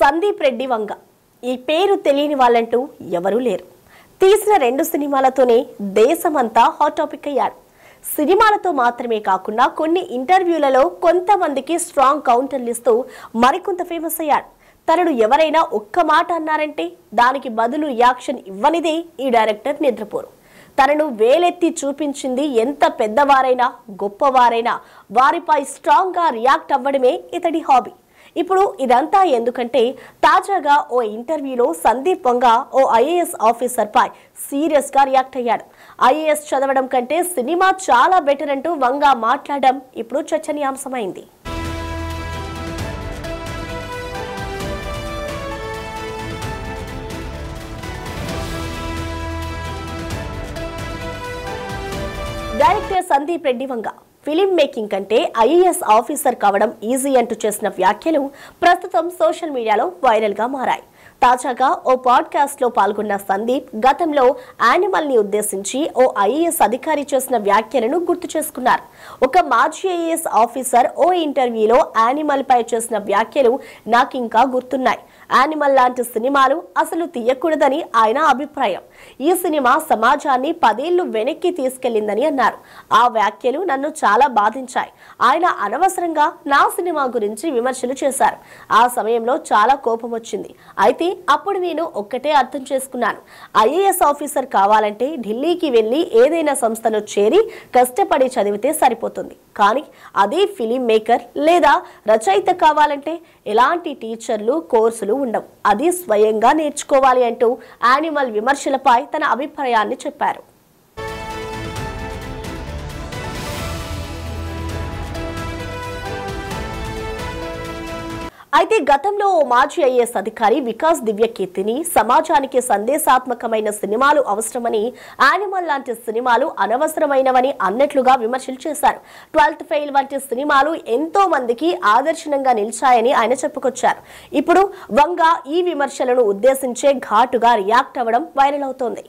సందీప్ రెడ్డి వంగ ఈ పేరు తెలియని వాళ్ళంటూ ఎవరూ లేరు. తీసిన 2 సినిమాలతోనే దేశమంతా హాట్ టాపిక్ అయ్యాడు. సినిమాలతో మాత్రమే కాకుండా కొన్ని ఇంటర్వ్యూలలో కొంతమందికి స్ట్రాంగ్ కౌంటర్లు ఇస్తూ మరికొంత ఫేమస్ అయ్యాడు. తనను ఎవరైనా ఒక్క మాట అన్నారంటే దానికి బదులు రియాక్షన్ ఇవ్వనిదే ఈ డైరెక్టర్ నిద్రపోరు. తనను వేలెత్తి చూపించింది ఎంత పెద్దవారైనా గొప్పవారైనా వారిపై స్ట్రాంగ్ గా రియాక్ట్ అవ్వడమే ఇతడి హాబీ. ఇప్పుడు ఇదంతా ఎందుకంటే తాజాగా ఓ ఇంటర్వ్యూలో సందీప్ వంగ ఓ ఐఏఎస్ ఆఫీసర్ పై సీరియస్ గా రియాక్ట్ అయ్యాడు. ఐఏఎస్ చదవడం కంటే సినిమా చాలా బెటర్ అంటూ వంగ మాట్లాడడం ఇప్పుడు చర్చనీయాంశమైంది. Director Sandeep Reddy Vanga film making కంటే ఐఏఎస్ ఆఫీసర్ కావడం ఈజీ అంటూ చేసిన వ్యాఖ్యలు ప్రస్తుతం సోషల్ మీడియాలో వైరల్ గా మారాయి. తాజాగా ఓ పాడ్కాస్ట్ లో పాల్గొన్న సందీప్ గతంలో యానిమల్ ని ఉద్దేశించి ఓ ఐఏఎస్ అధికారి చేసిన వ్యాఖ్యలను గుర్తు చేసుకున్నారు. ఒక మాజీ ఐఏఎస్ ఆఫీసర్ ఓ ఇంటర్వ్యూలో యానిమల్ పై చేసిన వ్యాఖ్యలు నాకింకా గుర్తున్నాయి. యానిమల్ లాంటి సినిమాలు అసలు తీయకూడదని ఆయన అభిప్రాయం. ఈ సినిమా సమాజాన్ని 10 ఏళ్లు వెనక్కి తీసుకెళ్లిందని అన్నారు. ఆ వ్యాఖ్యలు నన్ను చాలా బాధించాయి. ఆయన అనవసరంగా నా సినిమా గురించి విమర్శలు చేశారు. ఆ సమయంలో చాలా కోపం వచ్చింది. అయితే అప్పుడు నేను ఒక్కటే అర్థం చేసుకున్నాను. ఐఏఎస్ ఆఫీసర్ కావాలంటే ఢిల్లీకి వెళ్లి ఏదైనా సంస్థలో చేరి కష్టపడి చదివితే సరిపోతుంది. కానీ అదే ఫిలిం మేకర్ లేదా రచయిత కావాలంటే ఎలాంటి టీచర్లు కోర్సులు ఉండవు. అది స్వయంగా నేర్చుకోవాలి అంటూ యానిమల్ విమర్శలపై తన అభిప్రాయాన్ని చెప్పారు. అయితే గతంలో ఓ మాజీ ఐఏఎస్ అధికారి వికాస్ దివ్యకీర్తిని సమాజానికి సందేశాత్మకమైన సినిమాలు అవసరమని, యానిమల్ లాంటి సినిమాలు అనవసరమైనవని అన్నట్లుగా విమర్శలు చేశారు. 12th ఫెయిల్ వంటి సినిమాలు ఎంతో మందికి ఆదర్శనంగా నిలిచాయని ఆయన చెప్పుకొచ్చారు. ఇప్పుడు వంగ ఈ విమర్శలను ఉద్దేశించే ఘాటుగా రియాక్ట్ అవ్వడం వైరల్ అవుతోంది.